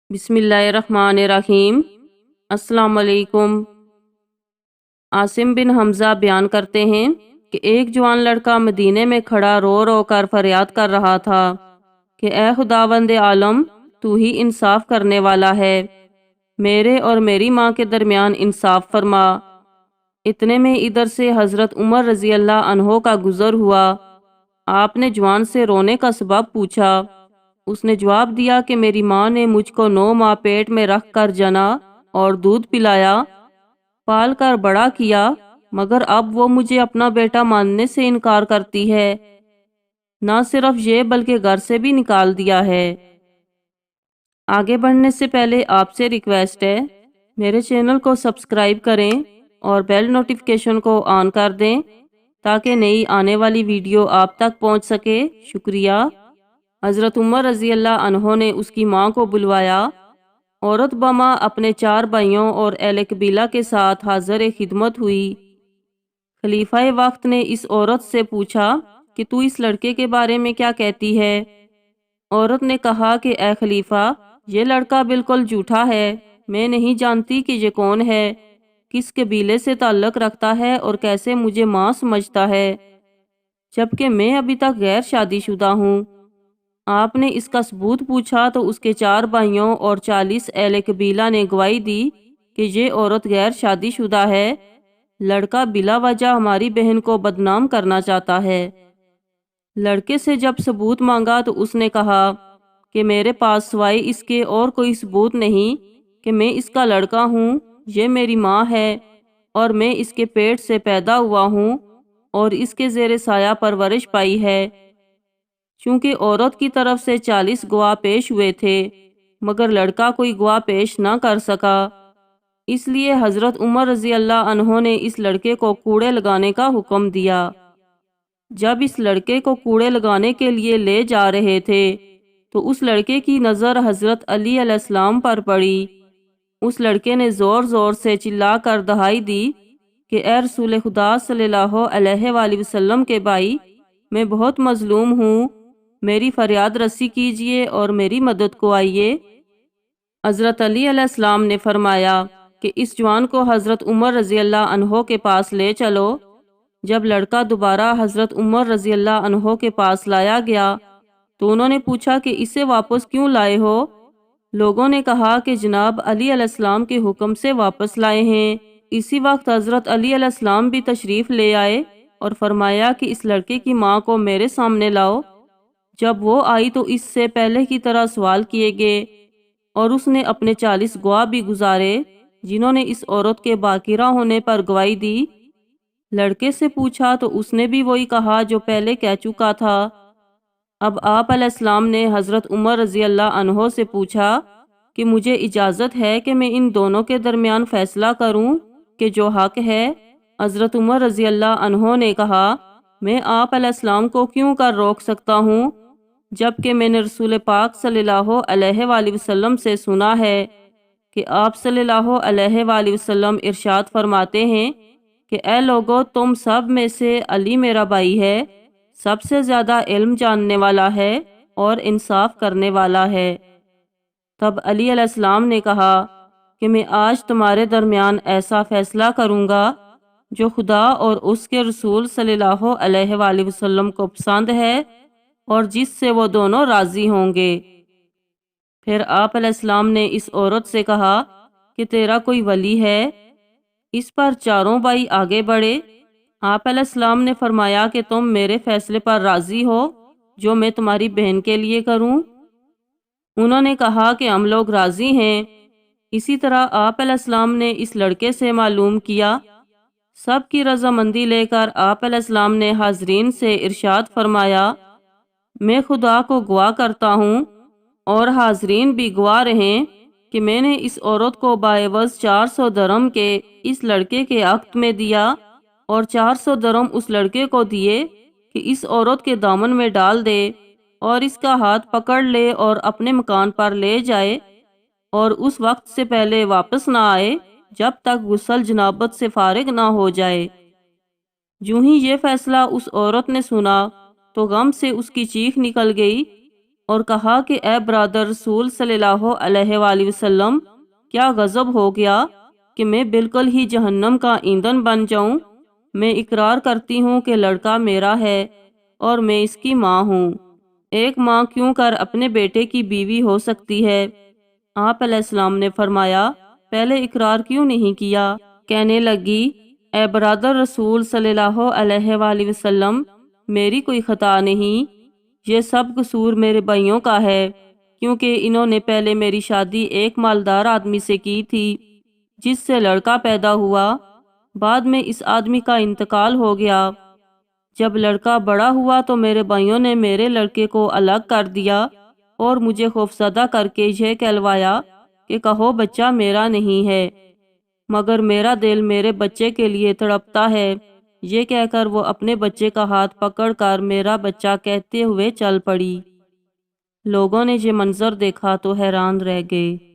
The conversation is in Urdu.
بسم اللہ الرحمن الرحیم۔ السلام علیکم۔ عاصم بن حمزہ بیان کرتے ہیں کہ ایک جوان لڑکا مدینے میں کھڑا رو رو کر فریاد کر رہا تھا کہ اے خداوند عالم، تو ہی انصاف کرنے والا ہے، میرے اور میری ماں کے درمیان انصاف فرما۔ اتنے میں ادھر سے حضرت عمر رضی اللہ عنہ کا گزر ہوا۔ آپ نے جوان سے رونے کا سبب پوچھا۔ اس نے جواب دیا کہ میری ماں نے مجھ کو 9 ماہ پیٹ میں رکھ کر جنا اور دودھ پلایا، پال کر بڑا کیا، مگر اب وہ مجھے اپنا بیٹا ماننے سے انکار کرتی ہے۔ نہ صرف یہ بلکہ گھر سے بھی نکال دیا ہے۔ آگے بڑھنے سے پہلے آپ سے ریکویسٹ ہے، میرے چینل کو سبسکرائب کریں اور بیل نوٹیفیکیشن کو آن کر دیں تاکہ نئی آنے والی ویڈیو آپ تک پہنچ سکے۔ شکریہ۔ حضرت عمر رضی اللہ عنہ نے اس کی ماں کو بلوایا۔ عورت بما اپنے 4 بھائیوں اور اہل قبیلہ کے ساتھ حاضر خدمت ہوئی۔ خلیفہ وقت نے اس عورت سے پوچھا کہ تو اس لڑکے کے بارے میں کیا کہتی ہے؟ عورت نے کہا کہ اے خلیفہ، یہ لڑکا بالکل جھوٹا ہے، میں نہیں جانتی کہ یہ کون ہے، کس قبیلے سے تعلق رکھتا ہے اور کیسے مجھے ماں سمجھتا ہے، جبکہ میں ابھی تک غیر شادی شدہ ہوں۔ آپ نے اس کا ثبوت پوچھا تو اس کے 4 بھائیوں اور 40 اہل قبیلہ نے گواہی دی کہ یہ عورت غیر شادی شدہ ہے، لڑکا بلا وجہ ہماری بہن کو بدنام کرنا چاہتا ہے۔ لڑکے سے جب ثبوت مانگا تو اس نے کہا کہ میرے پاس سوائے اس کے اور کوئی ثبوت نہیں کہ میں اس کا لڑکا ہوں، یہ میری ماں ہے اور میں اس کے پیٹ سے پیدا ہوا ہوں اور اس کے زیر سایہ پرورش پائی ہے۔ چونکہ عورت کی طرف سے 40 گواہ پیش ہوئے تھے مگر لڑکا کوئی گواہ پیش نہ کر سکا، اس لیے حضرت عمر رضی اللہ عنہ نے اس لڑکے کو کوڑے لگانے کا حکم دیا۔ جب اس لڑکے کو کوڑے لگانے کے لیے لے جا رہے تھے تو اس لڑکے کی نظر حضرت علی علیہ السلام پر پڑی۔ اس لڑکے نے زور زور سے چلا کر دہائی دی کہ اے رسول خدا صلی اللہ علیہ وآلہ وسلم کے بھائی، میں بہت مظلوم ہوں، میری فریاد رسی کیجئے اور میری مدد کو آئیے۔ حضرت علی علیہ السلام نے فرمایا کہ اس جوان کو حضرت عمر رضی اللہ عنہ کے پاس لے چلو۔ جب لڑکا دوبارہ حضرت عمر رضی اللہ عنہ کے پاس لایا گیا تو انہوں نے پوچھا کہ اسے واپس کیوں لائے ہو؟ لوگوں نے کہا کہ جناب علی علیہ السلام کے حکم سے واپس لائے ہیں۔ اسی وقت حضرت علی علیہ السلام بھی تشریف لے آئے اور فرمایا کہ اس لڑکے کی ماں کو میرے سامنے لاؤ۔ جب وہ آئی تو اس سے پہلے کی طرح سوال کیے گئے اور اس نے اپنے 40 گواہ بھی گزارے جنہوں نے اس عورت کے باقرہ ہونے پر گواہی دی۔ لڑکے سے پوچھا تو اس نے بھی وہی کہا جو پہلے کہہ چکا تھا۔ اب آپ علیہ السلام نے حضرت عمر رضی اللہ عنہ سے پوچھا کہ مجھے اجازت ہے کہ میں ان دونوں کے درمیان فیصلہ کروں کہ جو حق ہے؟ حضرت عمر رضی اللہ عنہ نے کہا، میں آپ علیہ السلام کو کیوں کر روک سکتا ہوں، جبکہ میں نے رسول پاک صلی اللہ علیہ وآلہ وسلم سے سنا ہے کہ آپ صلی اللہ علیہ وآلہ وسلم ارشاد فرماتے ہیں کہ اے لوگو، تم سب میں سے علی میرا بھائی ہے، سب سے زیادہ علم جاننے والا ہے اور انصاف کرنے والا ہے۔ تب علی علیہ السلام نے کہا کہ میں آج تمہارے درمیان ایسا فیصلہ کروں گا جو خدا اور اس کے رسول صلی اللہ علیہ وآلہ وسلم کو پسند ہے اور جس سے وہ دونوں راضی ہوں گے۔ پھر آپ علیہ السلام نے اس عورت سے کہا کہ تیرا کوئی ولی ہے؟ اس پر چاروں بھائی آگے بڑھے۔ آپ علیہ السلام نے فرمایا کہ تم میرے فیصلے پر راضی ہو جو میں تمہاری بہن کے لیے کروں؟ انہوں نے کہا کہ ہم لوگ راضی ہیں۔ اسی طرح آپ علیہ السلام نے اس لڑکے سے معلوم کیا۔ سب کی رضامندی لے کر آپ علیہ السلام نے حاضرین سے ارشاد فرمایا، میں خدا کو گواہ کرتا ہوں اور حاضرین بھی گواہ رہیں کہ میں نے اس عورت کو بعوض 400 درہم کے اس لڑکے کے عقد میں دیا اور 400 درہم اس لڑکے کو دیے کہ اس عورت کے دامن میں ڈال دے اور اس کا ہاتھ پکڑ لے اور اپنے مکان پر لے جائے اور اس وقت سے پہلے واپس نہ آئے جب تک غسل جنابت سے فارغ نہ ہو جائے۔ جو ہی یہ فیصلہ اس عورت نے سنا تو غم سے اس کی چیخ نکل گئی۔ اور کہا کہ اے برادر رسول صلی اللہ علیہ وآلہ وسلم، کیا غضب ہو گیا کہ میں بالکل ہی جہنم کا ایندھن بن جاؤں؟ میں اقرار کرتی ہوں کہ لڑکا میرا ہے اور میں اس کی ماں ہوں۔ ایک ماں کیوں کر اپنے بیٹے کی بیوی ہو سکتی ہے؟ آپ علیہ السلام نے فرمایا، پہلے اقرار کیوں نہیں کیا؟ کہنے لگی، اے برادر رسول صلی اللہ علیہ وآلہ وسلم، میری کوئی خطا نہیں، یہ سب قصور میرے بھائیوں کا ہے، کیونکہ انہوں نے پہلے میری شادی ایک مالدار آدمی سے کی تھی جس سے لڑکا پیدا ہوا، بعد میں اس آدمی کا انتقال ہو گیا۔ جب لڑکا بڑا ہوا تو میرے بھائیوں نے میرے لڑکے کو الگ کر دیا اور مجھے خوفزدہ کر کے یہ کہلوایا کہ کہو بچہ میرا نہیں ہے، مگر میرا دل میرے بچے کے لیے تڑپتا ہے۔ یہ کہہ کر وہ اپنے بچے کا ہاتھ پکڑ کر میرا بچہ کہتے ہوئے چل پڑی۔ لوگوں نے یہ منظر دیکھا تو حیران رہ گئے۔